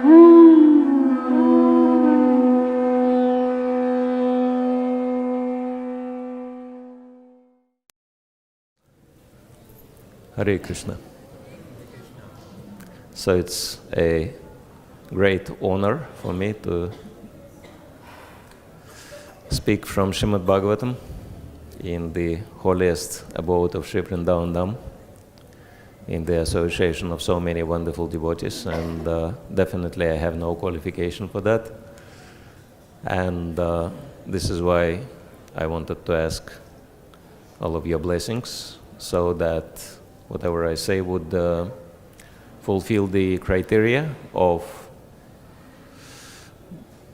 Hare Krishna. So it's a great honor for me to speak from Srimad Bhagavatam in the holiest abode of Sri Vrindavan Dham, in the association of so many wonderful devotees, and definitely I have no qualification for that. And this is why I wanted to ask all of your blessings, so that whatever I say would fulfill the criteria of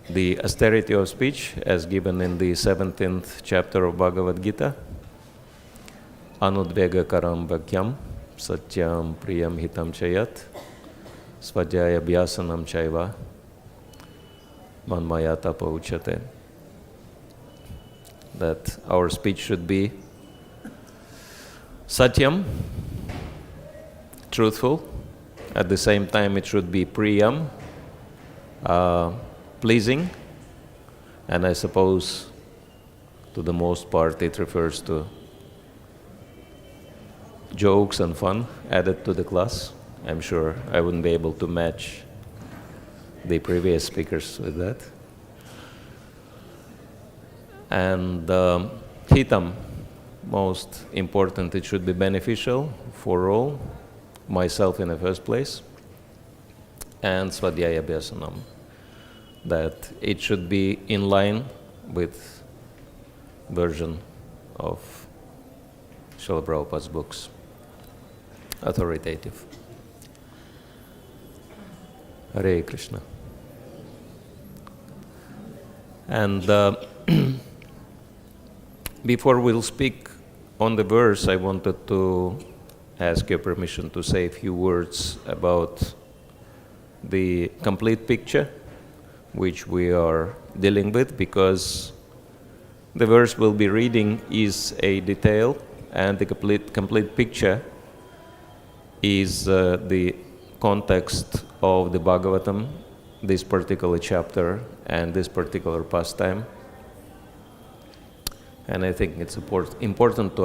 the austerity of speech as given in the 17th chapter of Bhagavad Gita. Anudvega karam bhakyam satyam priyam hitam chayat svajaya bhyasanam chaiva manmaya tapa uchate. That our speech should be satyam, truthful. At the same time, it should be priyam, pleasing, and I suppose to the most part it refers to jokes and fun added to the class. I'm sure I wouldn't be able to match the previous speakers with that. And hitam, most important, it should be beneficial for all, myself in the first place, and svadhyaya abhyasanam, that it should be in line with version of Srila Prabhupada's books, authoritative. Hare Krishna. And before we'll speak on the verse, I wanted to ask your permission to say a few words about the complete picture which we are dealing with, because the verse we'll be reading is a detail, and the complete picture is the context of the Bhagavatam, this particular chapter and this particular pastime. And I think it's important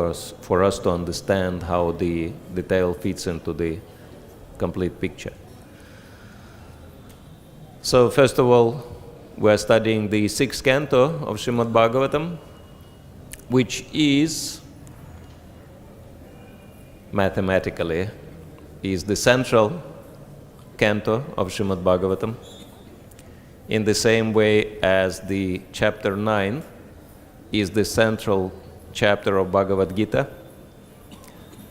for us to understand how the detail fits into the complete picture. So first of all, we're studying the 6th canto of Srimad Bhagavatam, which is mathematically is the central canto of Srimad Bhagavatam, in the same way as the chapter 9 is the central chapter of Bhagavad Gita.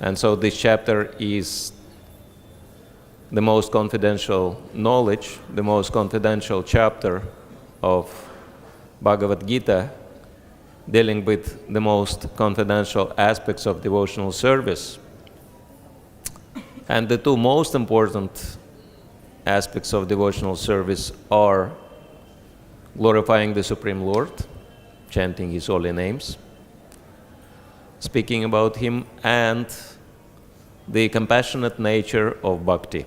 And so this chapter is the most confidential knowledge, the most confidential chapter of Bhagavad Gita, dealing with the most confidential aspects of devotional service. And the two most important aspects of devotional service are glorifying the Supreme Lord, chanting His holy names, speaking about Him, and the compassionate nature of Bhakti.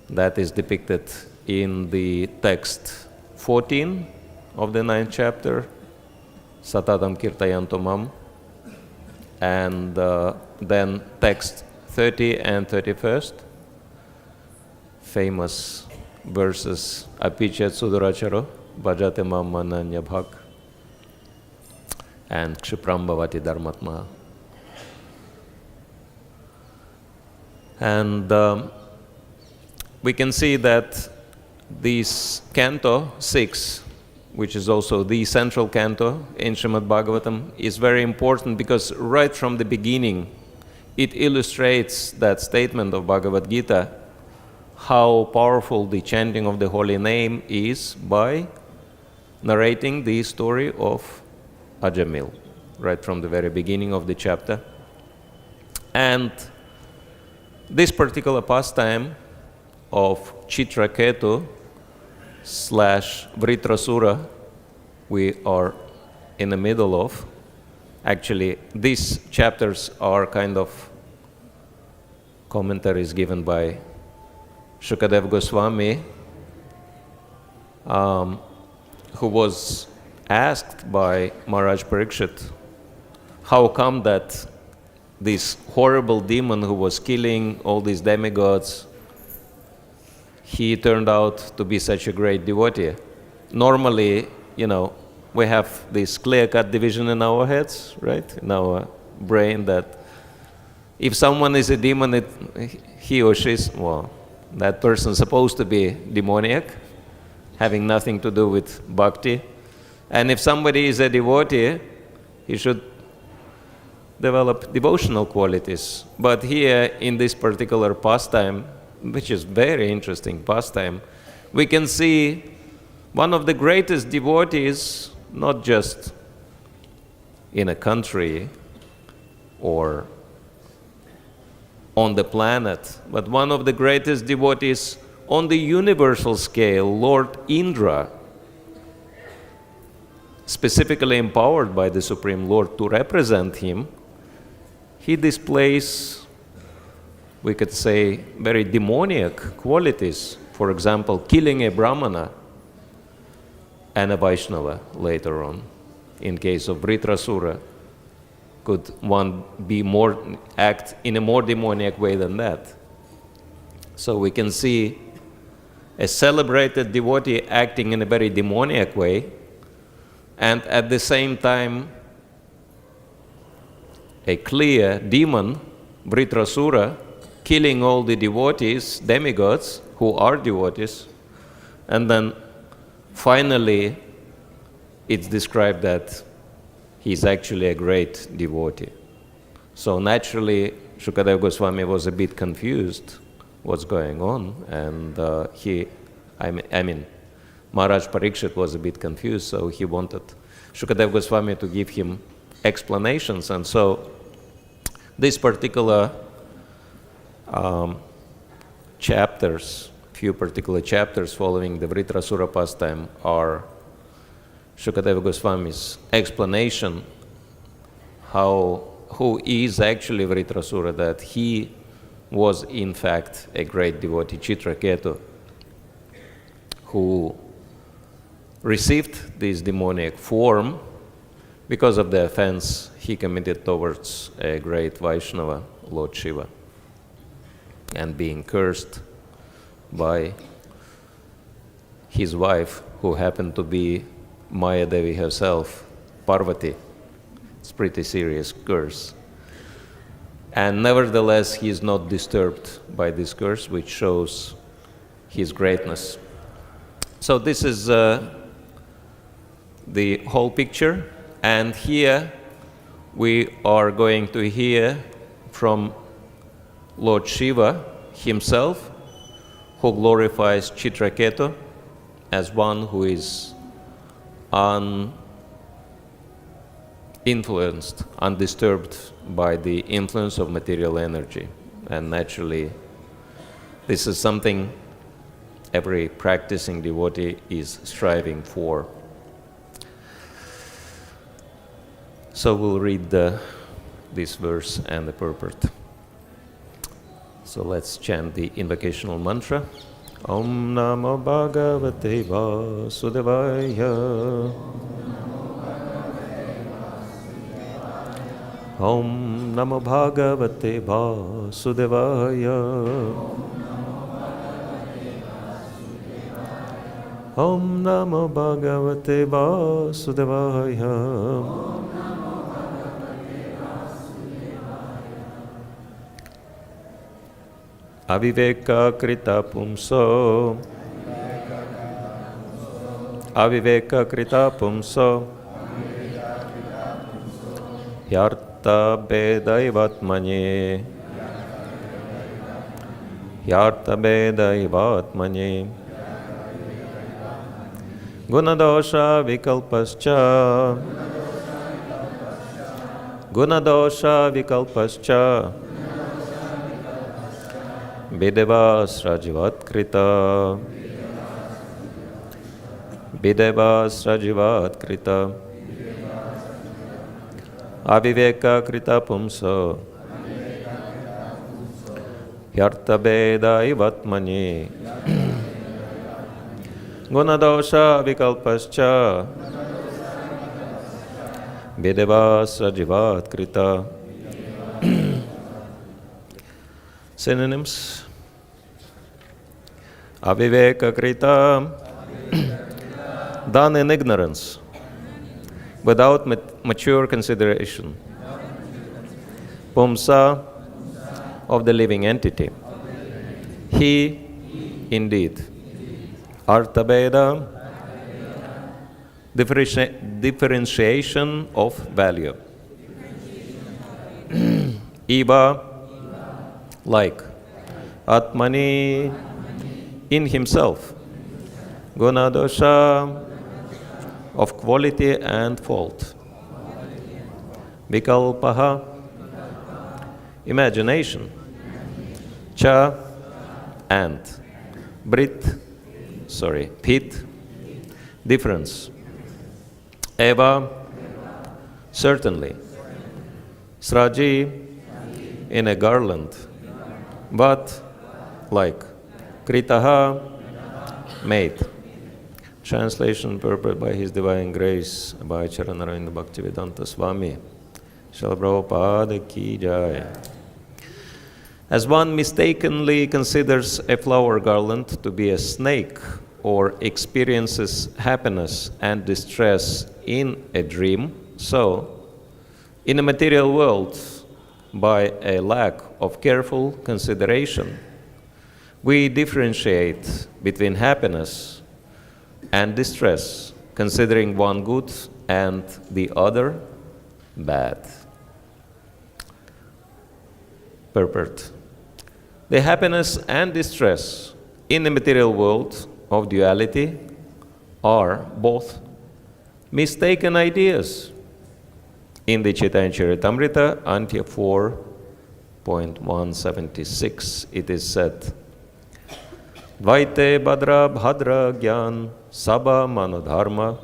That is depicted in the text 14 of the 9th chapter, Satatam Kirtayanto Mam, and then text 30 and 31st, famous verses, Apichat Suduracharo, Bhajate Mam Mananya Bhak, and Kshipram Bhavati Dharmatma. And we can see that this canto 6, which is also the central canto in Srimad Bhagavatam, is very important because right from the beginning it illustrates that statement of Bhagavad Gita, how powerful the chanting of the holy name is, by narrating the story of Ajamil, right from the very beginning of the chapter. And this particular pastime of Chitraketu / Vritrasura we are in the middle of. Actually, these chapters are kind of commentaries given by Shukadeva Goswami, who was asked by Maharaj Parikshit, how come that this horrible demon who was killing all these demigods, he turned out to be such a great devotee? Normally, we have this clear-cut division in our heads, right? In our brain, that if someone is a demon, he or she's, that person's supposed to be demoniac, having nothing to do with bhakti. And if somebody is a devotee, he should develop devotional qualities. But here, in this particular pastime, which is very interesting pastime, we can see one of the greatest devotees, not just in a country or on the planet, but one of the greatest devotees on the universal scale, Lord Indra, specifically empowered by the Supreme Lord to represent him. He displays, we could say, very demoniac qualities. For example, killing a Brahmana and a Vaishnava later on. In case of Vritrasura, could one act in a more demoniac way than that? So we can see a celebrated devotee acting in a very demoniac way, and at the same time a clear demon, Vritrasura, killing all the devotees, demigods, who are devotees, and then finally it's described that he's actually a great devotee. So naturally, Shukadeva Goswami was a bit confused what's going on, and Maharaj Parikshit was a bit confused, so he wanted Shukadeva Goswami to give him explanations. And so these particular few particular chapters following the Vritrasura pastime are Shukadeva Goswami's explanation who is actually Vritrasura, that he was in fact a great devotee, Chitraketu, who received this demoniac form because of the offense he committed towards a great Vaishnava, Lord Shiva, and being cursed by his wife, who happened to be Maya Devi herself, Parvati. It's a pretty serious curse. And nevertheless, he is not disturbed by this curse, which shows his greatness. So this is the whole picture. And here we are going to hear from Lord Shiva himself, who glorifies Chitraketu as one who is uninfluenced, undisturbed by the influence of material energy. And naturally, this is something every practicing devotee is striving for. So we'll read this verse and the purport. So let's chant the invocational mantra. Om Namo Bhagavate Vasudevaya. Om Namo Bhagavate Vasudevaya. Om Namo Bhagavate Vasudevaya. Aviveka krita pumso. Aviveka krita pumso. Yarta bedaivatmanye. Yarta bedaivatmanye. Gunadosha vikalpascha. Gunadosha vikalpascha. Videvasrajivat krita. Videvasrajivat krita. Aviveka krita pumso. Yartabeda ivatmani Gunadosha vikalpascha Videvasa jivat krita. Synonyms: Aviveka krita, done in ignorance, without mature consideration. Pumsa, of the living entity. He, indeed. Artabeda, differentiation of value. Iva, like. Atmani, in himself. Gunadosha, of quality and fault. Vikalpaha, imagination. Cha, and. Pit, difference. Eva, certainly. Sraji, in a garland. But, like. Kritaha, made. Translation purported by His Divine Grace by Charanaravinda Bhaktivedanta Swami. Srila Prabhupada ki jai. As one mistakenly considers a flower garland to be a snake or experiences happiness and distress in a dream, so, in the material world, by a lack of careful consideration, we differentiate between happiness and distress, considering one good and the other bad. Purport. The happiness and distress in the material world of duality are both mistaken ideas. In the Chaitanya Charitamrita, Antya 4.176, it is said, Vaite Badra Bhadra Gyan Sabha Manodharma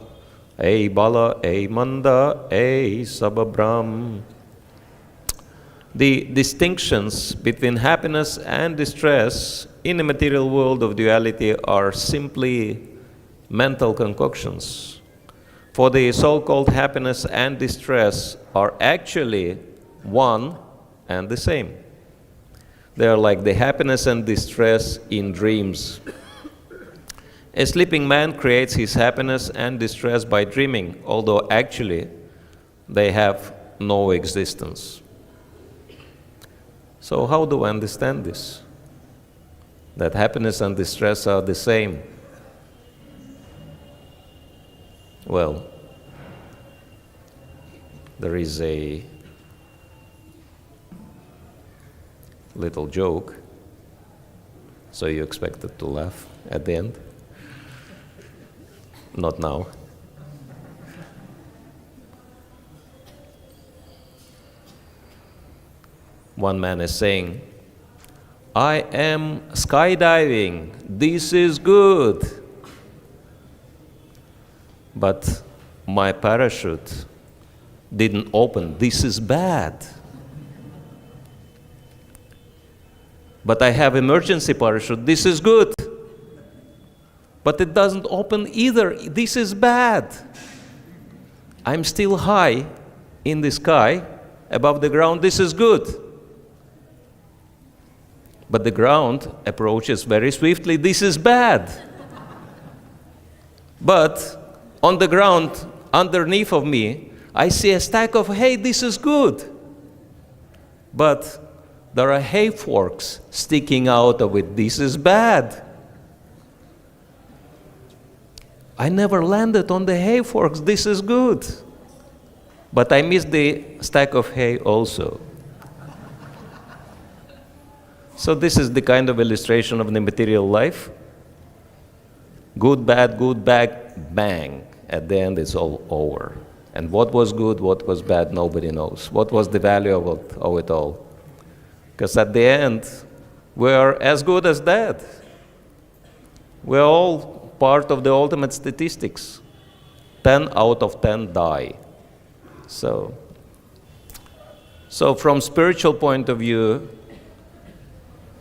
Ei Bala Ei Manda Ei Sababram. The distinctions between happiness and distress in the material world of duality are simply mental concoctions. For the so-called happiness and distress are actually one and the same. They are like the happiness and distress in dreams. A sleeping man creates his happiness and distress by dreaming, although actually they have no existence. So how do I understand this? That happiness and distress are the same. Well, there is a little joke, so you expected to laugh at the end. Not now. One man is saying, I am skydiving, this is good. But my parachute didn't open, this is bad. But I have emergency parachute, this is good. But it doesn't open either, this is bad. I'm still high in the sky, above the ground, this is good. But the ground approaches very swiftly, this is bad. But on the ground, underneath of me, I see a stack of hay, this is good. But there are hay forks sticking out of it, this is bad. I never landed on the hay forks, this is good. But I missed the stack of hay also. So this is the kind of illustration of the material life. Good, bad, bang. At the end, it's all over. And what was good, what was bad, nobody knows. What was the value of it all? Because at the end, we're as good as dead. We're all part of the ultimate statistics. 10 out of 10 die. So from spiritual point of view,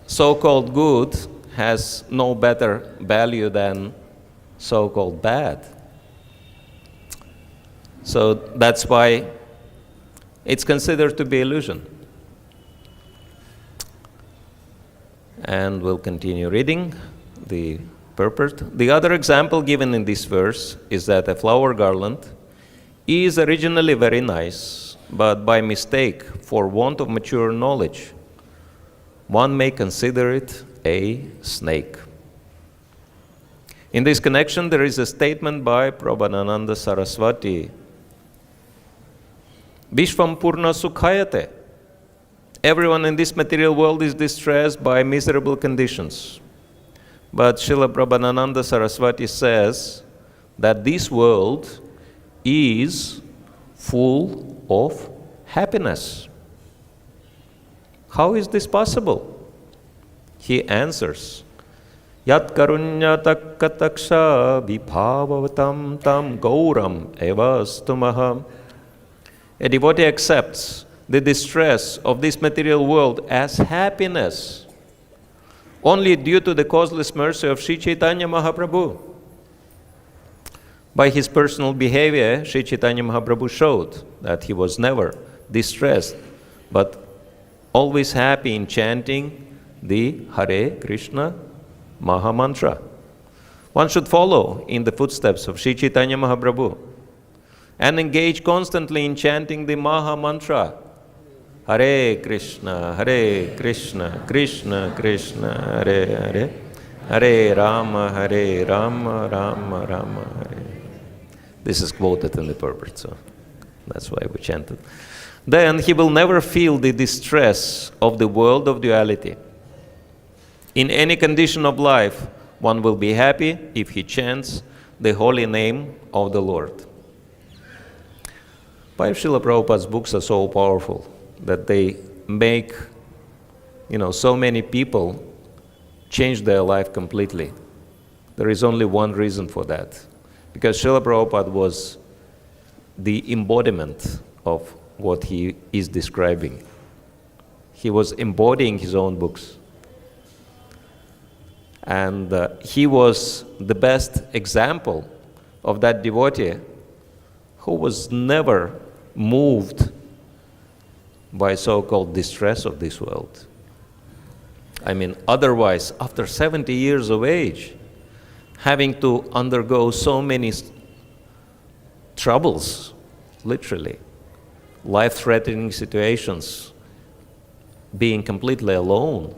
so-called good has no better value than so-called bad. So that's why it's considered to be illusion. And we'll continue reading the purport. The other example given in this verse is that a flower garland is originally very nice, but by mistake, for want of mature knowledge, one may consider it a snake. In this connection, there is a statement by Prabhupada Saraswati, Vishvam Purna Sukhayate. Everyone in this material world is distressed by miserable conditions. But Srila Prabhupada Saraswati says that this world is full of happiness. How is this possible? He answers, Yat karunya takkataksha vibhavatam tam gauram evastumaha. A devotee accepts the distress of this material world as happiness only due to the causeless mercy of Sri Chaitanya Mahaprabhu. By his personal behavior, Sri Chaitanya Mahaprabhu showed that he was never distressed, but always happy in chanting the Hare Krishna Maha Mantra. One should follow in the footsteps of Sri Chaitanya Mahaprabhu and engage constantly in chanting the Maha Mantra. Hare Krishna, Krishna Krishna, Hare Hare, Hare Rama, Rama Rama, Hare. This is quoted in the purport, so that's why we chanted. Then he will never feel the distress of the world of duality. In any condition of life, one will be happy if he chants the holy name of the Lord. Why Srila Prabhupada's books are so powerful that they make, so many people change their life completely. There is only one reason for that. Because Srila Prabhupada was the embodiment of what he is describing. He was embodying his own books. And he was the best example of that devotee who was never moved by so-called distress of this world. I mean, otherwise, after 70 years of age, having to undergo so many troubles, literally, life-threatening situations, being completely alone,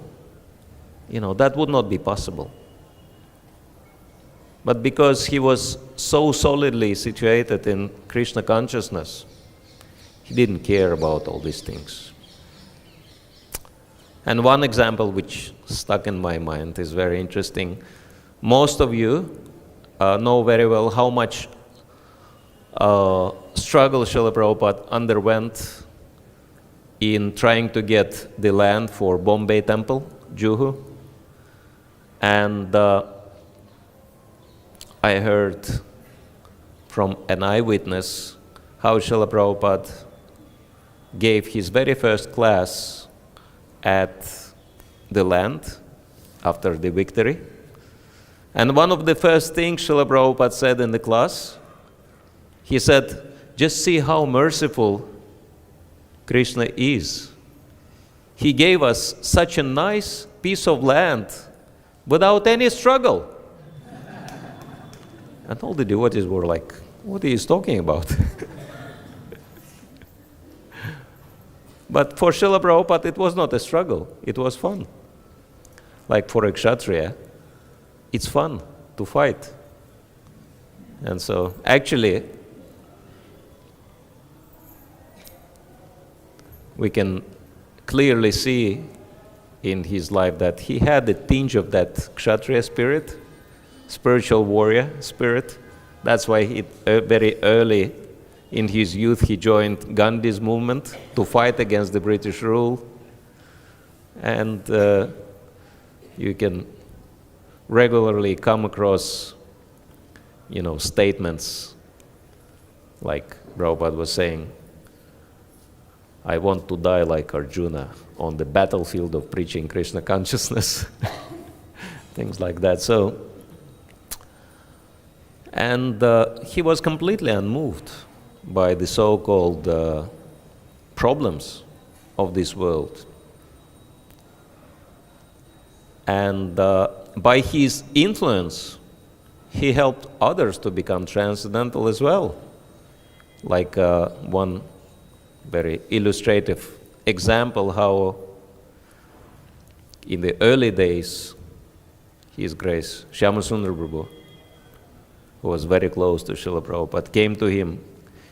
that would not be possible. But because he was so solidly situated in Krishna consciousness, he didn't care about all these things. And one example which stuck in my mind is very interesting. Most of you know very well how much struggle Srila Prabhupada underwent in trying to get the land for Bombay Temple, Juhu. And I heard from an eyewitness how Srila Prabhupada gave his very first class at the land after the victory. And one of the first things Srila Prabhupada said in the class, he said, just see how merciful Krishna is. He gave us such a nice piece of land without any struggle. And all the devotees were like, what are you talking about? But for Srila Prabhupada, it was not a struggle. It was fun. Like for a Kshatriya, it's fun to fight. And so, actually, we can clearly see in his life that he had a tinge of that Kshatriya spirit, spiritual warrior spirit. That's why he, very early in his youth, he joined Gandhi's movement to fight against the British rule. And you can regularly come across, statements like Prabhupada was saying, I want to die like Arjuna on the battlefield of preaching Krishna consciousness. Things like that. And he was completely unmoved by the so-called problems of this world. And by his influence, he helped others to become transcendental as well. Like one very illustrative example how in the early days, His Grace Shyamasundar Prabhu, who was very close to Srila Prabhupada, came to him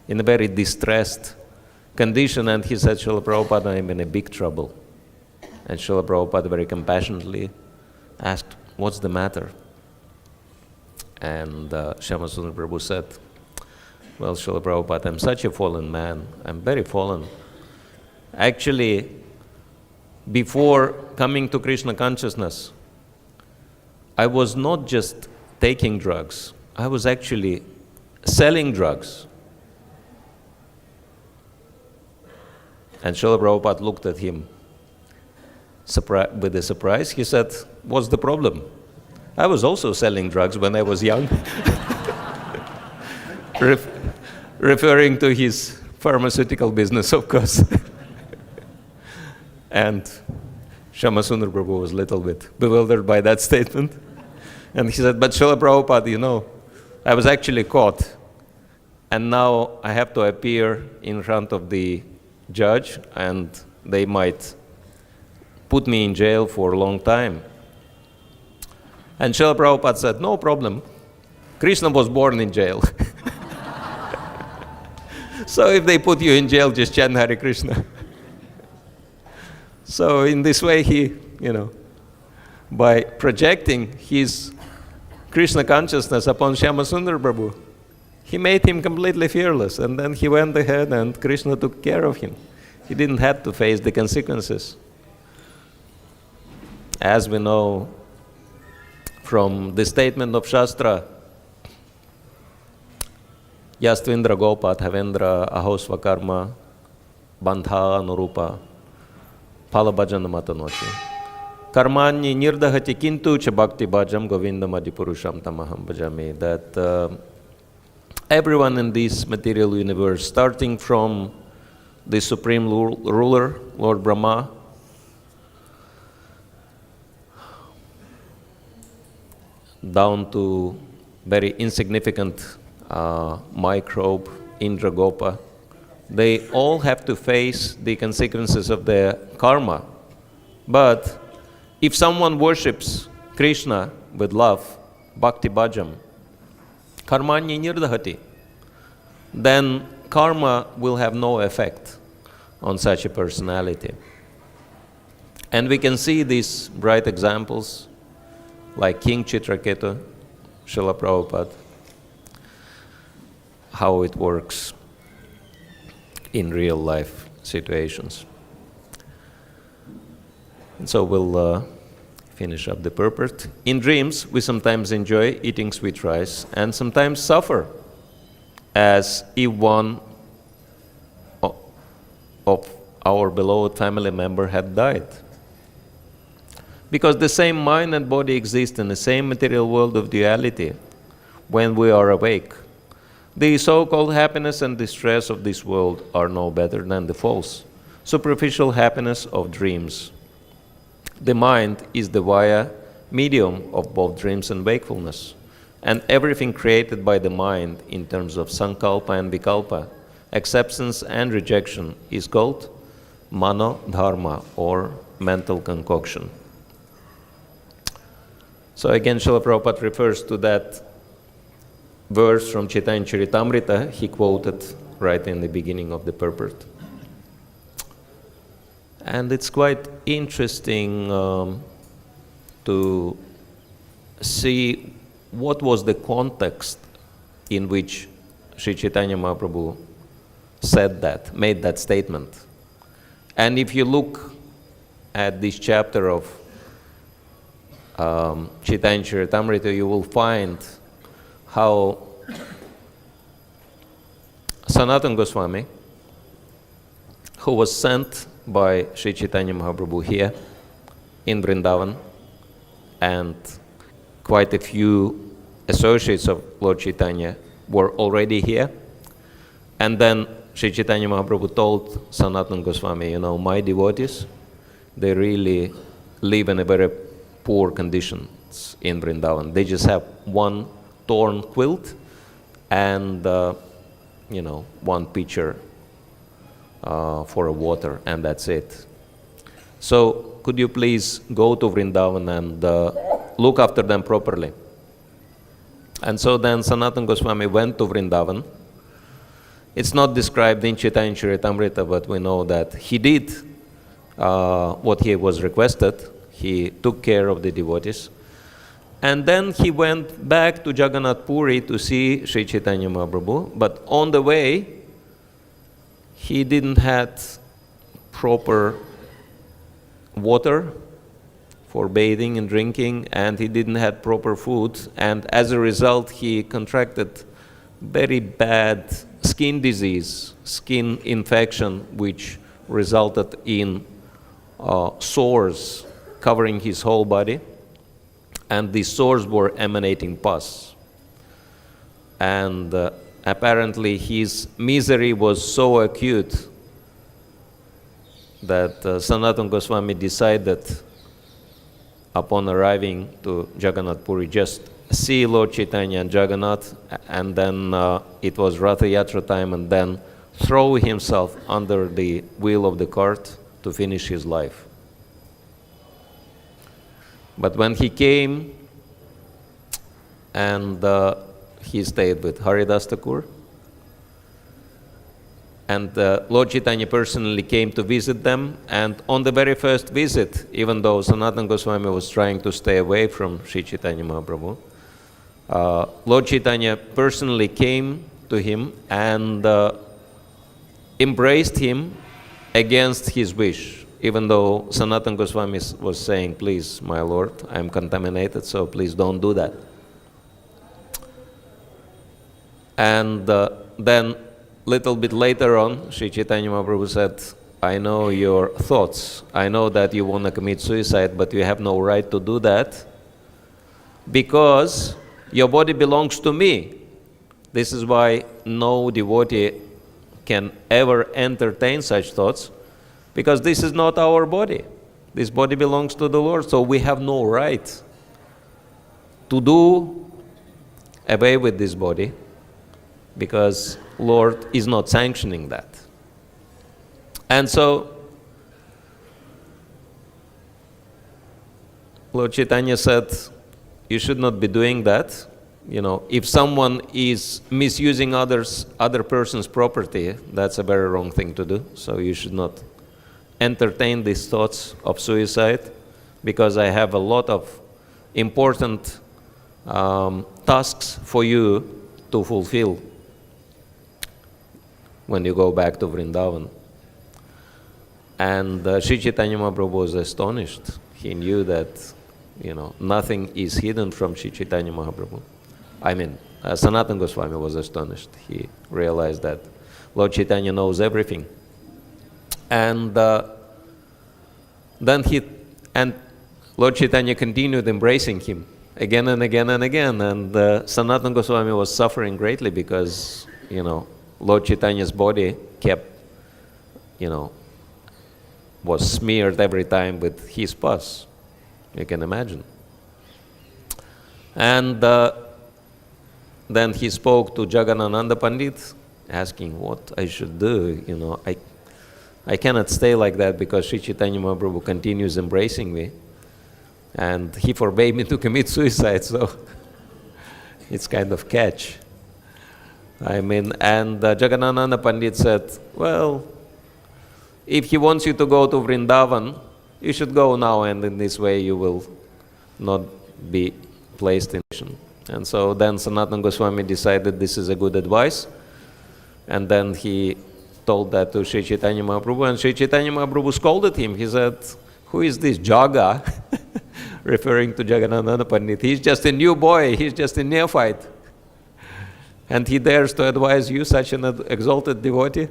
in a very distressed condition, and he said, Srila Prabhupada, I'm in a big trouble. And Srila Prabhupada very compassionately asked, what's the matter? And Shyamasundar Prabhu said, well, Srila Prabhupada, I'm such a fallen man. I'm very fallen. Actually, before coming to Krishna consciousness, I was not just taking drugs. I was actually selling drugs. And Srila Prabhupada looked at him with a surprise. He said, what's the problem? I was also selling drugs when I was young. Referring to his pharmaceutical business, of course. And Shyamasundar Prabhu was a little bit bewildered by that statement. And he said, but Srila Prabhupada, you know, I was actually caught. And now I have to appear in front of the judge, and they might put me in jail for a long time. And Srila Prabhupada said, no problem. Krishna was born in jail. So if they put you in jail, just chant Hare Krishna. So in this way, he, by projecting his Krishna consciousness upon Shyamasundar Prabhu, he made him completely fearless. And then he went ahead and Krishna took care of him. He didn't have to face the consequences. As we know from the statement of Shastra, Yastvindra Gopa Thavendra Ahosva Karma Bandha Anurupa Palabhajana Matanochi Karmani Nirdahati Kintu Cha Bhakti Bhajam Govindam Adipurusham Tamaham Bhajami. That everyone in this material universe, starting from the Supreme Ruler, Lord Brahma, down to very insignificant microbe, Indra Gopa, they all have to face the consequences of their karma. But if someone worships Krishna with love, Bhakti Bhajam, Karmanya Nirdahati, then karma will have no effect on such a personality. And we can see these bright examples like King Chitraketu, Srila Prabhupada, how it works in real life situations. And so we'll finish up the purport. In dreams, we sometimes enjoy eating sweet rice and sometimes suffer as if one of our beloved family member had died. Because the same mind and body exist in the same material world of duality when we are awake. The so-called happiness and distress of this world are no better than the false, superficial happiness of dreams. The mind is the via medium of both dreams and wakefulness, and everything created by the mind in terms of sankalpa and vikalpa, acceptance and rejection, is called mano dharma, or mental concoction. So again, Srila Prabhupada refers to that verse from Chaitanya Charitamrita he quoted right in the beginning of the purport. And it's quite interesting to see what was the context in which Sri Chaitanya Mahaprabhu said that, made that statement. And if you look at this chapter of Chaitanya Charitamrita, you will find how Sanatana Goswami, who was sent by Sri Chaitanya Mahaprabhu here in Vrindavan, and quite a few associates of Lord Chaitanya were already here. And then Sri Chaitanya Mahaprabhu told Sanatana Goswami, my devotees, they really live in a very poor conditions in Vrindavan. They just have one torn quilt and, one pitcher for a water, and that's it. So could you please go to Vrindavan and look after them properly? And so then Sanatana Goswami went to Vrindavan. It's not described in Chaitanya Charitamrita, but we know that he did what he was requested. He took care of the devotees. And then he went back to Jagannath Puri to see Sri Chaitanya Mahaprabhu. But on the way, he didn't have proper water for bathing and drinking, and he didn't have proper food. And as a result, he contracted very bad skin disease, skin infection, which resulted in sores covering his whole body. And these sores were emanating pus. And apparently his misery was so acute that Sanatana Goswami decided, upon arriving to Jagannath Puri, just see Lord Chaitanya and Jagannath, and then it was Ratha Yatra time, and then throw himself under the wheel of the cart to finish his life. But when he came, and he stayed with Haridas Thakur, and Lord Chaitanya personally came to visit them, and on the very first visit, even though Sanatana Goswami was trying to stay away from Sri Chaitanya Mahaprabhu, Lord Chaitanya personally came to him and embraced him against his wish, even though Sanatana Goswami was saying, please, my Lord, I am contaminated, so please don't do that. And then little bit later on, Sri Chaitanya Mahaprabhu said, I know your thoughts. I know that you want to commit suicide, but you have no right to do that because your body belongs to me. This is why no devotee can ever entertain such thoughts, because this is not our body. This body belongs to the Lord, so we have no right to do away with this body, because Lord is not sanctioning that. And so Lord Chaitanya said, you should not be doing that. If someone is misusing other person's property, that's a very wrong thing to do. So you should not entertain these thoughts of suicide, because I have a lot of important tasks for you to fulfill when you go back to Vrindavan. And Sri Chaitanya Mahaprabhu was astonished. He knew that, nothing is hidden from Sri Chaitanya Mahaprabhu. Sanatana Goswami was astonished. He realized that Lord Chaitanya knows everything. And then Lord Chaitanya continued embracing him again and again and again. And Sanatana Goswami was suffering greatly because, Lord Chaitanya's body kept, was smeared every time with his pus. You can imagine. And then he spoke to Jagannananda Pandit, asking what I should do. I cannot stay like that because Sri Chaitanya Mahaprabhu continues embracing me. And he forbade me to commit suicide, so it's kind of catch. And Jagannananda Pandit said, well, if he wants you to go to Vrindavan, you should go now, and in this way you will not be placed in prison. And so then Sanatana Goswami decided this is a good advice, and then he told that to Sri Chaitanya Mahaprabhu, and Sri Chaitanya Mahaprabhu scolded him. He said, who is this Jaga? Referring to Jagannananda Pandit. He's just a new boy, he's just a neophyte. And he dares to advise you, such an exalted devotee?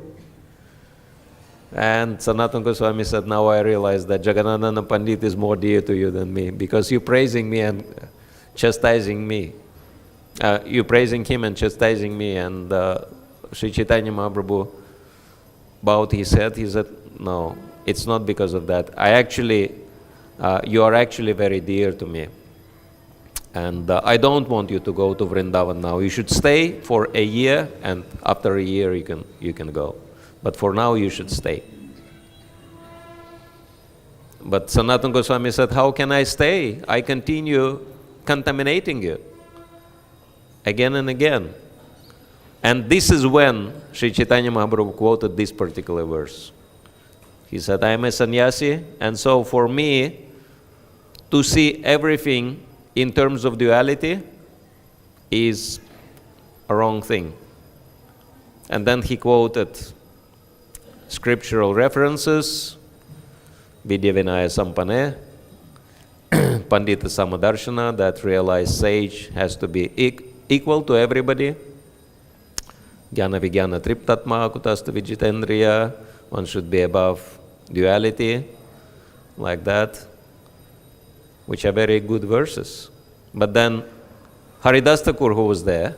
And Sanatana Goswami said, now I realize that Jagannananda Pandit is more dear to you than me, because you're praising me and chastising me. You're praising him and chastising me. And Sri Chaitanya Mahaprabhu bowed his head. He said, no, it's not because of that. You are actually very dear to me. And I don't want you to go to Vrindavan now. You should stay for a year, and after a year you can go. But for now you should stay. But Sanatana Goswami said, how can I stay? I continue contaminating you again and again. And this is when Sri Chaitanya Mahaprabhu quoted this particular verse. He said, I am a sannyasi, and so for me to see everything in terms of duality is a wrong thing. And then he quoted scriptural references, Vidya Vinaya Sampane, Pandita Samadarshana, that realized sage has to be equal to everybody, Jnana Vijnana Triptatma Kutastha Vijitendriya, one should be above duality, like that, which are very good verses. But then Haridas Thakur, who was there,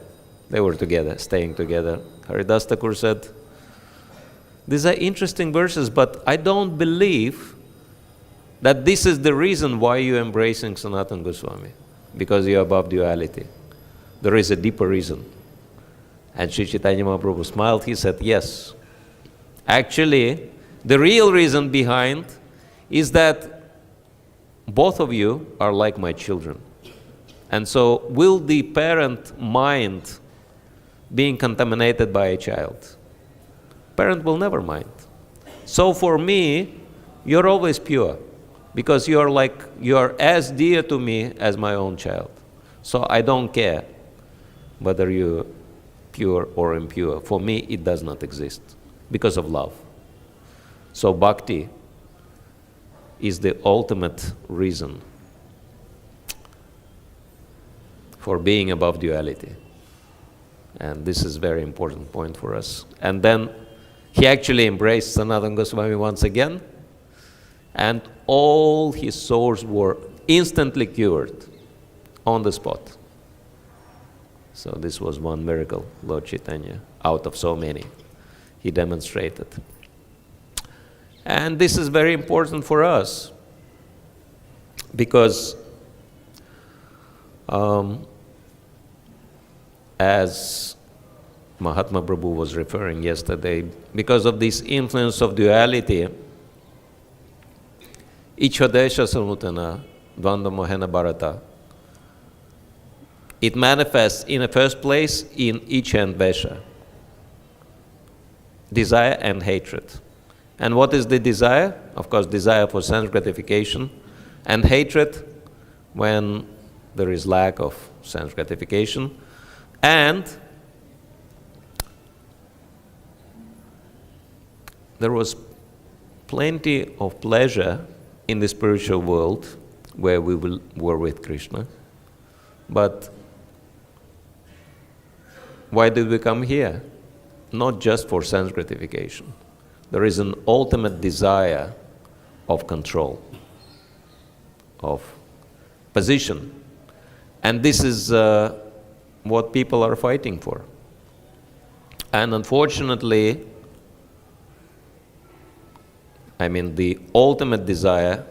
they were together, staying together. Haridas Thakur said, these are interesting verses, but I don't believe that this is the reason why you're embracing Sanatana Goswami, because you're above duality. There is a deeper reason. And Sri Chaitanya Mahaprabhu smiled. He said, yes. Actually, the real reason behind is that both of you are like my children. And so will the parent mind being contaminated by a child? Parent will never mind. So for me, you're always pure, because you're as dear to me as my own child. So I don't care whether you're pure or impure. For me, it does not exist because of love. So bhakti is the ultimate reason for being above duality. And this is a very important point for us. And then he actually embraced Sanatana Goswami once again, and all his sores were instantly cured on the spot. So this was one miracle, Lord Chaitanya, out of so many, he demonstrated. And this is very important for us, because as Mahatma Prabhu was referring yesterday, because of this influence of duality, Ichhadesha Sanutana, Dvanda Mohana Bharata, it manifests in the first place in Icha and Vesha, desire and hatred. And what is the desire? Of course, desire for sense gratification, and hatred when there is lack of sense gratification, and there was plenty of pleasure in the spiritual world where we were with Krishna. But why did we come here? Not just for sense gratification. There is an ultimate desire of control, of position. And this is what people are fighting for. And unfortunately, the ultimate desire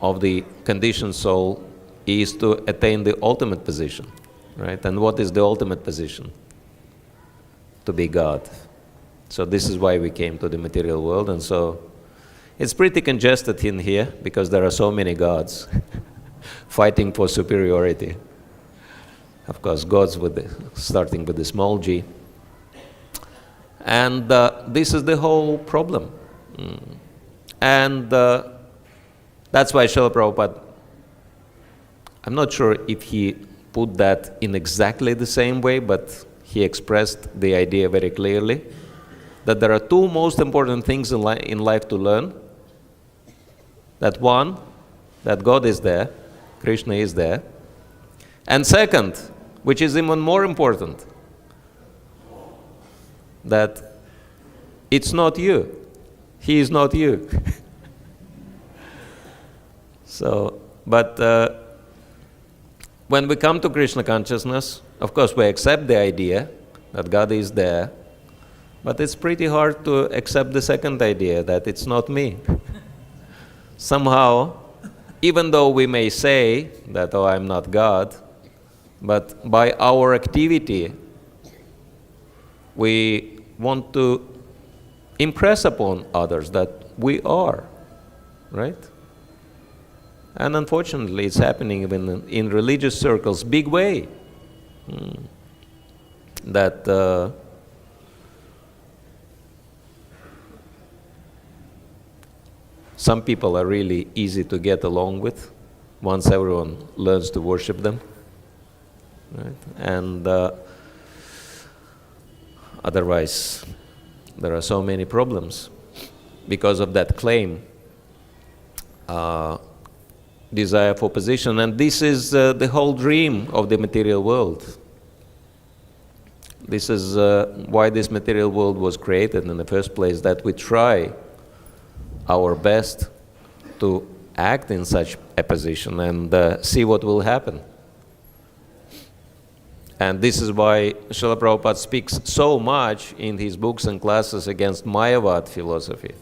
of the conditioned soul is to attain the ultimate position, right? And what is the ultimate position? To be God. So this is why we came to the material world, and so it's pretty congested in here because there are so many gods fighting for superiority. Of course, gods starting with the small g. And this is the whole problem. And that's why Srila Prabhupada, I'm not sure if he put that in exactly the same way, but he expressed the idea very clearly, that there are two most important things in life to learn. That one, that God is there, Krishna is there. And second, which is even more important, that it's not you. He is not you. So, but when we come to Krishna consciousness, of course we accept the idea that God is there, but it's pretty hard to accept the second idea, that it's not me. Somehow, even though we may say that, oh, I'm not God, but by our activity, we want to impress upon others that we are, right? And unfortunately, it's happening even in religious circles, big way. That some people are really easy to get along with once everyone learns to worship them, right? And otherwise, there are so many problems because of that claim, desire for position. And this is the whole dream of the material world. This is why this material world was created in the first place, that we try our best to act in such a position and see what will happen. And this is why Srila Prabhupada speaks so much in his books and classes against Mayavad philosophy.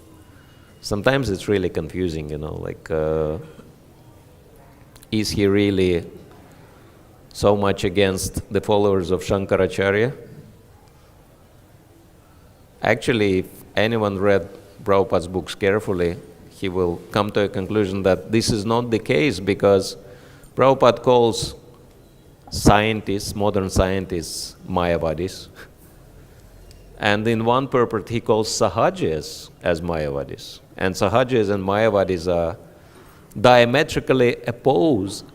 Sometimes it's really confusing, like, is he really so much against the followers of Shankaracharya? Actually, if anyone read Prabhupada's books carefully, he will come to a conclusion that this is not the case, because Prabhupada calls scientists, modern scientists, Mayavadis. And in one purport, he calls Sahajas as Mayavadis. And Sahajas and Mayavadis are diametrically opposed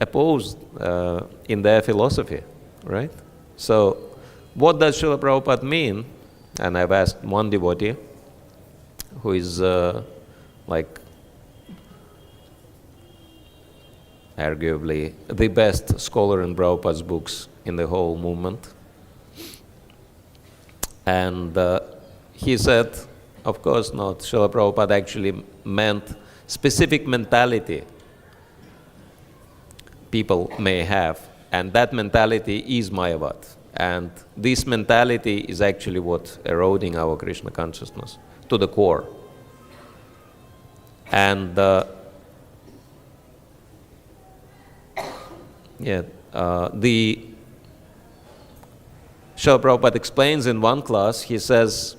in their philosophy, right? So, what does Srila Prabhupada mean? And I've asked one devotee, who is like arguably the best scholar in Prabhupada's books in the whole movement. And he said, of course not. Srila Prabhupada actually meant specific mentality people may have, and that mentality is Mayavad. And this mentality is actually what eroding our Krishna consciousness to the core. And the Srila Prabhupada explains in one class, he says,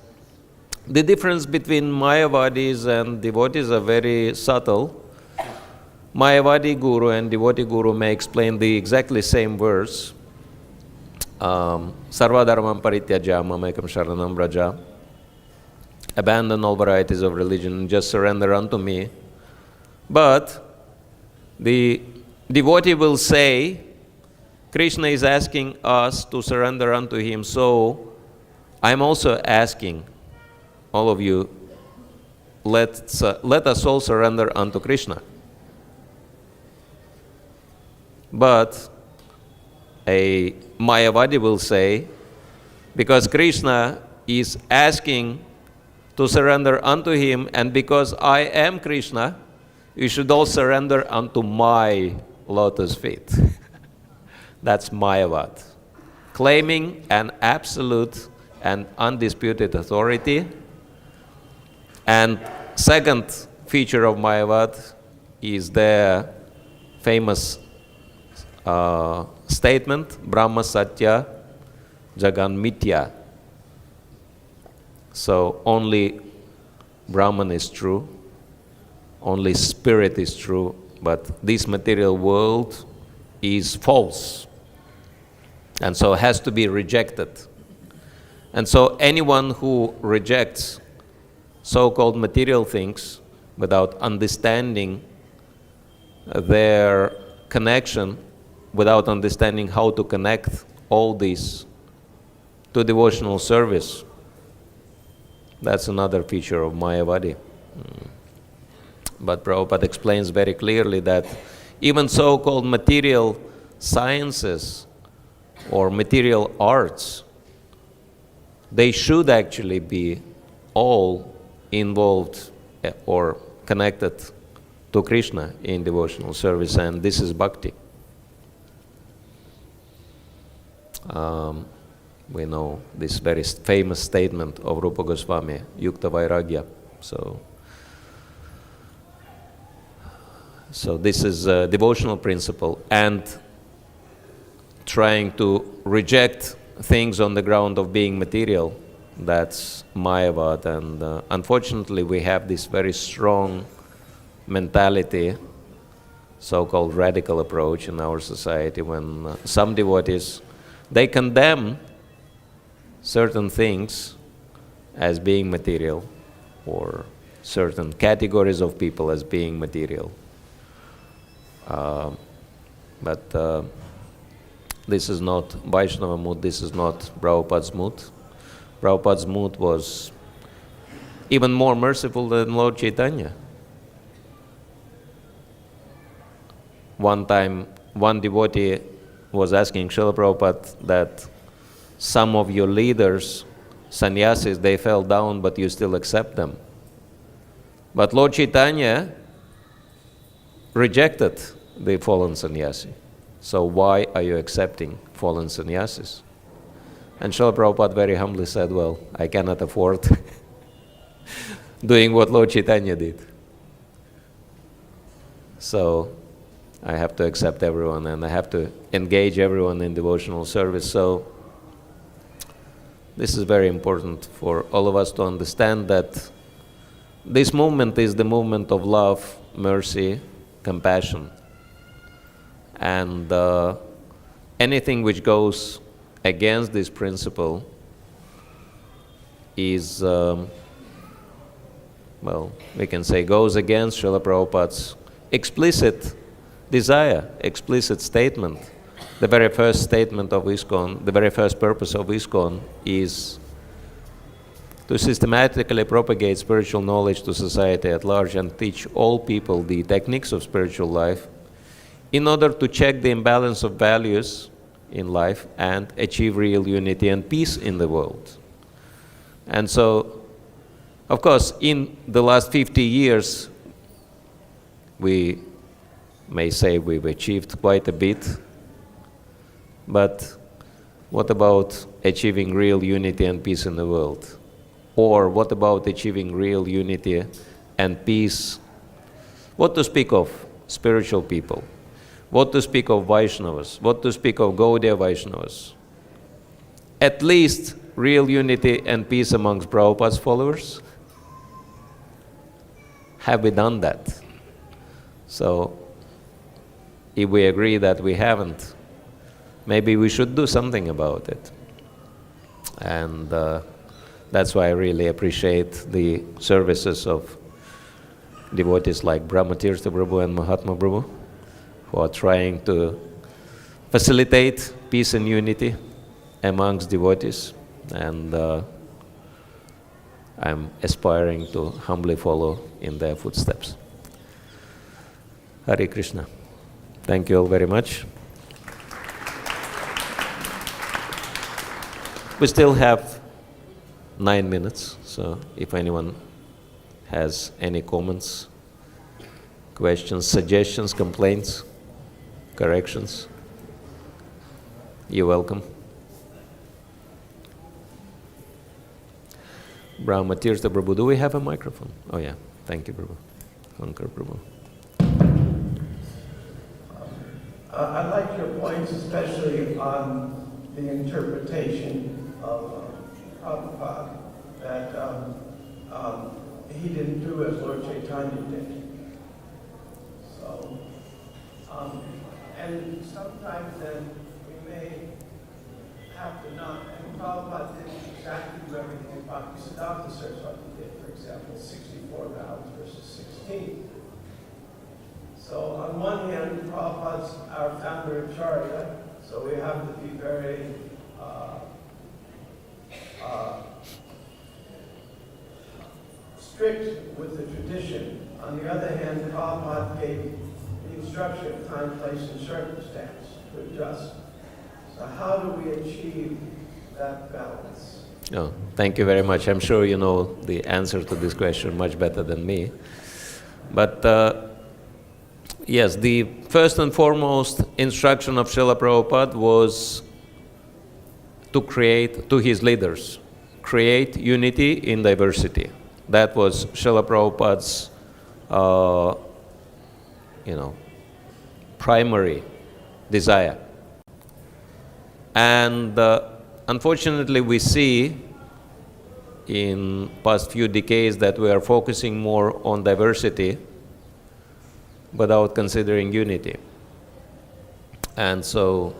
the difference between Mayavadis and devotees are very subtle. Mayavadi guru and devotee guru may explain the exactly same verse, Sarva dharmam parityaja mamekam sharanam vraja, abandon all varieties of religion and just surrender unto me. But the devotee will say, Krishna is asking us to surrender unto him, so I'm also asking all of you, let us all surrender unto Krishna. But a Mayavadi will say, because Krishna is asking to surrender unto him, and because I am Krishna, you should all surrender unto my lotus feet. That's Mayavad. Claiming an absolute and undisputed authority. And second feature of Mayavad is their famous statement, Brahma Satya Jagan Mitya. So only Brahman is true, only spirit is true, but this material world is false, and so has to be rejected. And so anyone who rejects so-called material things without understanding their connection, without understanding how to connect all these to devotional service, that's another feature of Mayavadi. But Prabhupada explains very clearly that even so-called material sciences or material arts, they should actually be all involved or connected to Krishna in devotional service, and this is Bhakti. We know this very famous statement of Rupa Goswami, Yukta Vairagya. So this is a devotional principle, and trying to reject things on the ground of being material, that's Mayavad. And unfortunately we have this very strong mentality, so-called radical approach in our society, when some devotees, they condemn certain things as being material, or certain categories of people as being material. But this is not Vaishnava mood, this is not Prabhupada's mood. Prabhupada's mood was even more merciful than Lord Chaitanya. One time, one devotee was asking Srila Prabhupada that some of your leaders, sannyasis, they fell down, but you still accept them. But Lord Chaitanya rejected the fallen sannyasi. So why are you accepting fallen sannyasis? And Srila Prabhupada very humbly said, well, I cannot afford doing what Lord Chaitanya did. So I have to accept everyone, and I have to engage everyone in devotional service. So this is very important for all of us to understand, that this movement is the movement of love, mercy, compassion. And anything which goes against this principle is, well, we can say goes against Srila Prabhupada's explicit desire, explicit statement. The very first statement of ISKCON, the very first purpose of ISKCON is to systematically propagate spiritual knowledge to society at large and teach all people the techniques of spiritual life in order to check the imbalance of values in life and achieve real unity and peace in the world. And so, of course, in the last 50 years, we may say we've achieved quite a bit, but what about achieving real unity and peace in the world? Or what about achieving real unity and peace? What to speak of spiritual people? What to speak of Vaishnavas? What to speak of Gaudiya Vaishnavas? At least real unity and peace amongst Prabhupada's followers? Have we done that? So, if we agree that we haven't, maybe we should do something about it. And that's why I really appreciate the services of devotees like Brahmatirtha Prabhu and Mahatma Prabhu, who are trying to facilitate peace and unity amongst devotees. And I'm aspiring to humbly follow in their footsteps. Hare Krishna. Thank you all very much. We still have 9 minutes, so if anyone has any comments, questions, suggestions, complaints, corrections, you're welcome. Brahmatirtha Prabhu, do we have a microphone? Oh yeah, thank you Prabhu. Shankar Prabhu. I like your points, especially on the interpretation of Prabhupada, that he didn't do as Lord Chaitanya did. So, and sometimes then we may have to not, and Prabhupada didn't exactly do everything Bhakti Saraswati did, for example, 64 vows versus 16. So on one hand, Prabhupada's our founder of Charya, so we have to be very strict with the tradition. On the other hand, Prabhupada gave the instruction of time, place, and circumstance to adjust. So how do we achieve that balance? Oh, thank you very much. I'm sure you know the answer to this question much better than me. But yes, the first and foremost instruction of Srila Prabhupada was to his leaders, create unity in diversity. That was Srila Prabhupada's, primary desire. And unfortunately, we see in past few decades that we are focusing more on diversity without considering unity. And so,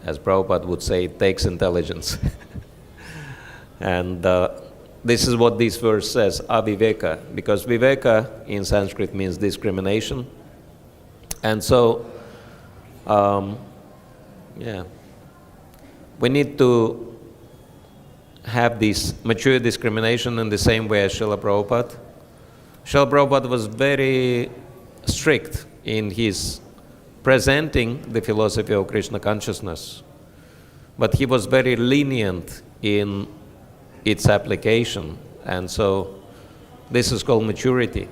as Prabhupada would say, it takes intelligence. And this is what this verse says, aviveka, because viveka in Sanskrit means discrimination. And so, we need to have this mature discrimination in the same way as Srila Prabhupada. Srila Prabhupada was very strict in his presenting the philosophy of Krishna consciousness, but he was very lenient in its application, and so this is called maturity.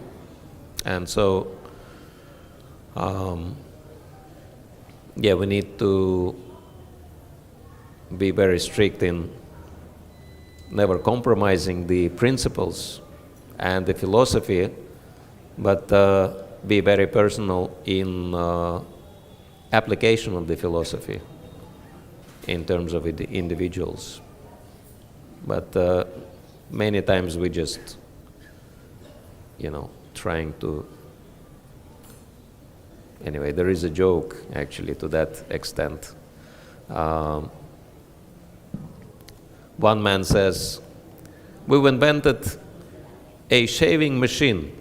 And so, we need to be very strict in never compromising the principles and the philosophy, but be very personal in application of the philosophy in terms of the individuals. But many times we just, trying to... Anyway, there is a joke actually to that extent. One man says, we've invented a shaving machine.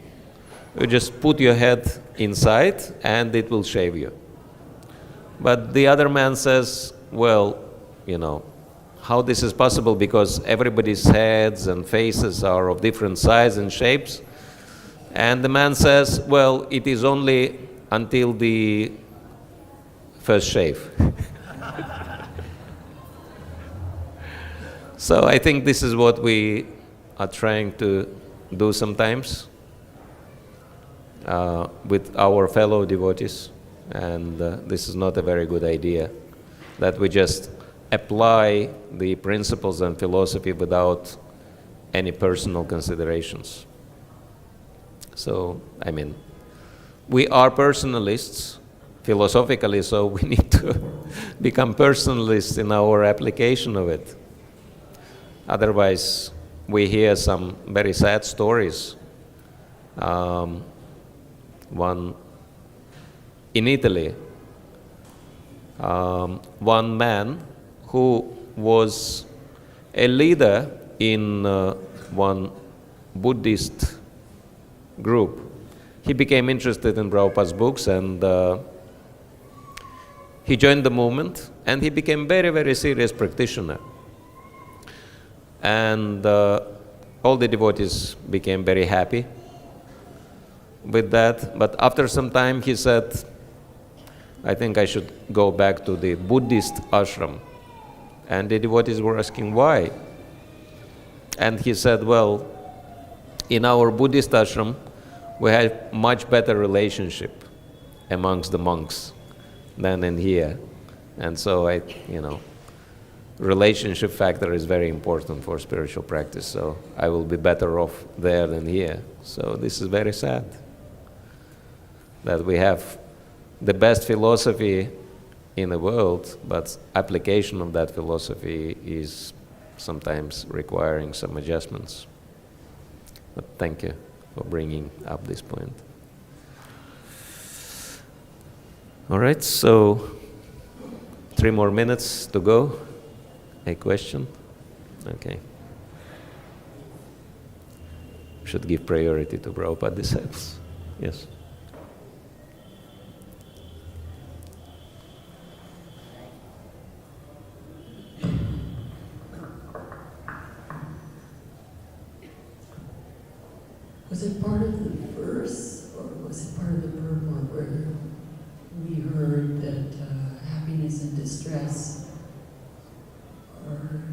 You just put your head inside and it will shave you. But the other man says, well, how this is possible, because everybody's heads and faces are of different sizes and shapes. And the man says, well, it is only until the first shave. So I think this is what we are trying to do sometimes with our fellow devotees, and this is not a very good idea, that we just apply the principles and philosophy without any personal considerations. So, we are personalists philosophically, so we need to become personalists in our application of it. Otherwise, we hear some very sad stories. One in Italy, one man who was a leader in one Buddhist group, he became interested in Prabhupada's books, and he joined the movement, and he became very, very serious practitioner. And all the devotees became very happy with that. But after some time, he said, I think I should go back to the Buddhist ashram. And the devotees were asking why. And he said, well, in our Buddhist ashram, we have much better relationship amongst the monks than in here. And so relationship factor is very important for spiritual practice, so I will be better off there than here. So this is very sad, that we have the best philosophy in the world, but application of that philosophy is sometimes requiring some adjustments. But thank you for bringing up this point. All right, so 3 more minutes to go. A question? Okay. Should give priority to Prabhupada disciples. Yes. Was it part of the verse, or was it part of the purport where we heard that happiness and distress are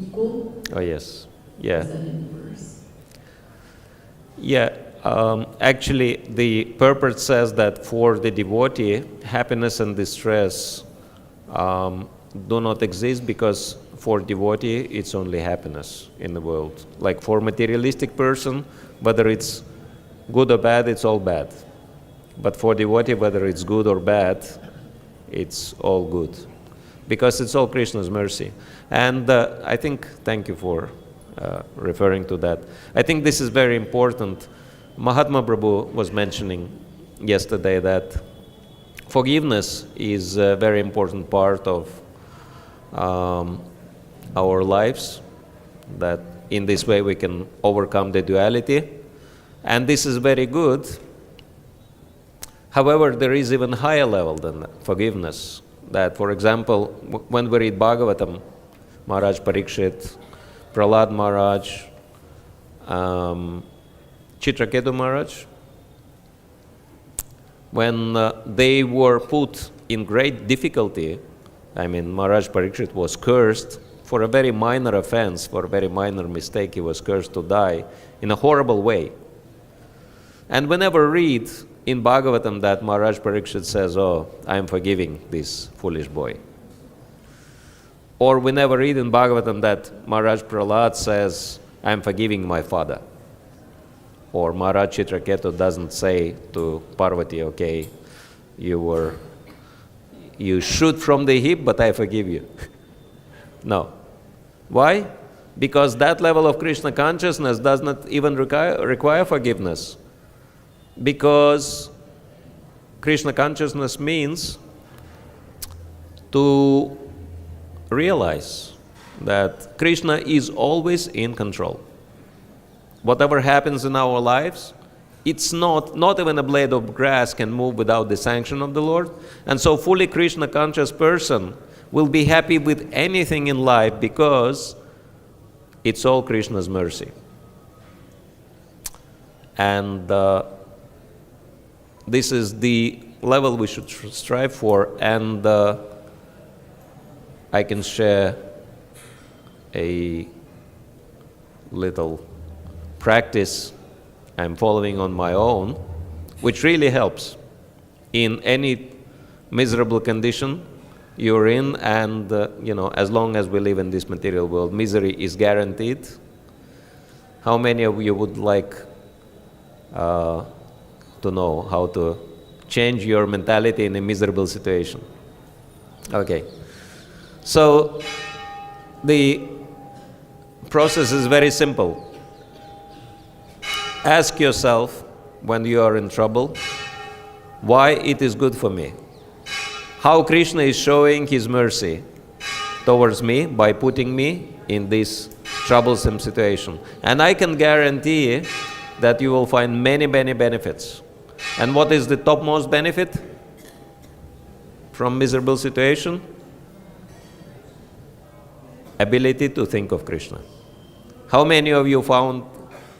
equal? Oh yes, yeah. Is that in the verse? Yeah, actually, the purport says that for the devotee, happiness and distress do not exist, because for devotee, it's only happiness in the world. Like for materialistic person, whether it's good or bad, it's all bad. But for devotee, whether it's good or bad, it's all good, because it's all Krishna's mercy. And I think, thank you for referring to that. I think this is very important. Mahatma Prabhu was mentioning yesterday that forgiveness is a very important part of our lives, that in this way we can overcome the duality. And this is very good. However, there is even higher level than that, forgiveness. That, for example, when we read Bhagavatam, Maharaj Parikshit, Prahlad Maharaj, Chitraketu Maharaj, when they were put in great difficulty, I mean, Maharaj Parikshit was cursed for a very minor offense, for a very minor mistake. He was cursed to die in a horrible way. And we never read in Bhagavatam that Maharaj Parikshit says, "Oh, I am forgiving this foolish boy." Or we never read in Bhagavatam that Maharaj Prahlad says, "I am forgiving my father." Or Maharaj Chitraketu doesn't say to Parvati, "Okay, you shoot from the hip, but I forgive you." No. Why? Because that level of Krishna consciousness does not even require forgiveness. Because Krishna consciousness means to realize that Krishna is always in control. Whatever happens in our lives, it's not even a blade of grass can move without the sanction of the Lord. And so fully Krishna conscious person will be happy with anything in life, because it's all Krishna's mercy. And this is the level we should strive for. And I can share a little practice I'm following on my own, which really helps in any miserable condition you're in. And as long as we live in this material world, misery is guaranteed. How many of you would like to know how to change your mentality in a miserable situation? Okay. So the process is very simple. Ask yourself, when you are in trouble, why it is good for me? How Krishna is showing his mercy towards me by putting me in this troublesome situation. And I can guarantee that you will find many, many benefits. And what is the topmost benefit from miserable situation? Ability to think of Krishna. How many of you found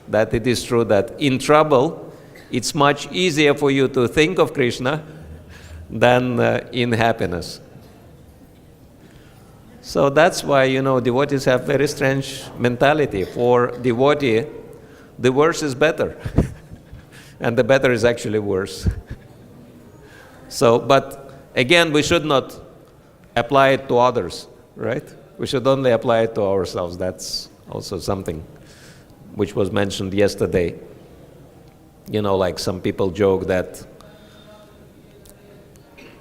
that it is true that in trouble, it's much easier for you to think of Krishna than in happiness? So that's why, devotees have very strange mentality. For devotee, the worse is better. And the better is actually worse. So, but again, we should not apply it to others, right? We should only apply it to ourselves. That's also something which was mentioned yesterday. Like some people joke that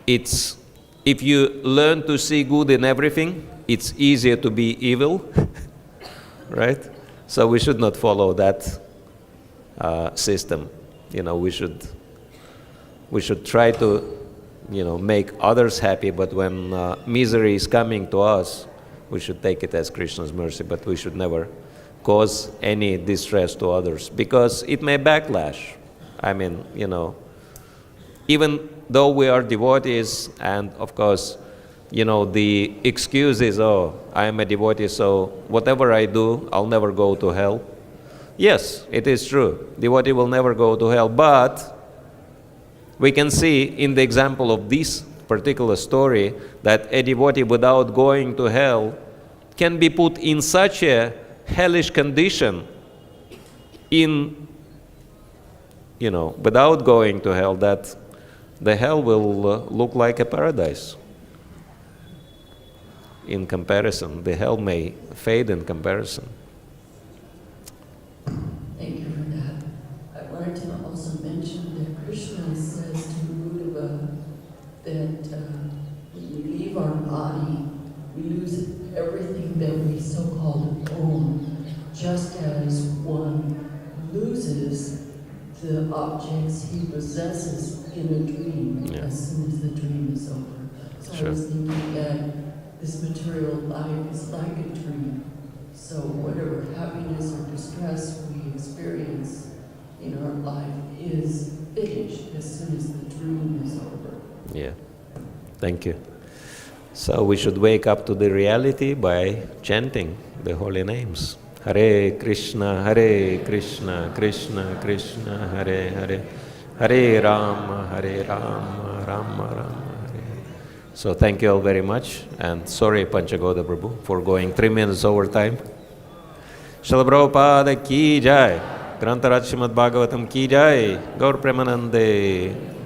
if you learn to see good in everything, it's easier to be evil, right? So we should not follow that system. We should try to, make others happy, but when misery is coming to us, we should take it as Krishna's mercy, but we should never cause any distress to others, because it may backlash. I mean, even though we are devotees, and of course, the excuse is, "Oh, I am a devotee, so whatever I do, I'll never go to hell." Yes, it is true. Devotee will never go to hell, but we can see in the example of this particular story that a devotee without going to hell can be put in such a hellish condition without going to hell, that the hell will look like a paradise. In comparison, the hell may fade in comparison. Thank you for that. I wanted to also mention that Krishna says to Uddhava that when we leave our body, we lose everything that we so-called own, just as one loses the objects he possesses in a dream as soon as the dream is over. So I was thinking that this material life is like a dream. So whatever happiness or distress we experience in our life is finished as soon as the dream is over. Yeah. Thank you. So we should wake up to the reality by chanting the holy names. Hare Krishna, Krishna Krishna, Hare Hare, Hare Rama, Rama Rama, Hare. So thank you all very much, and sorry Panchagoda Prabhu for going 3 minutes over time. Srila Prabhupada ki jai, Grantaraj Srimad Bhagavatam ki jai, Gaur Premanande.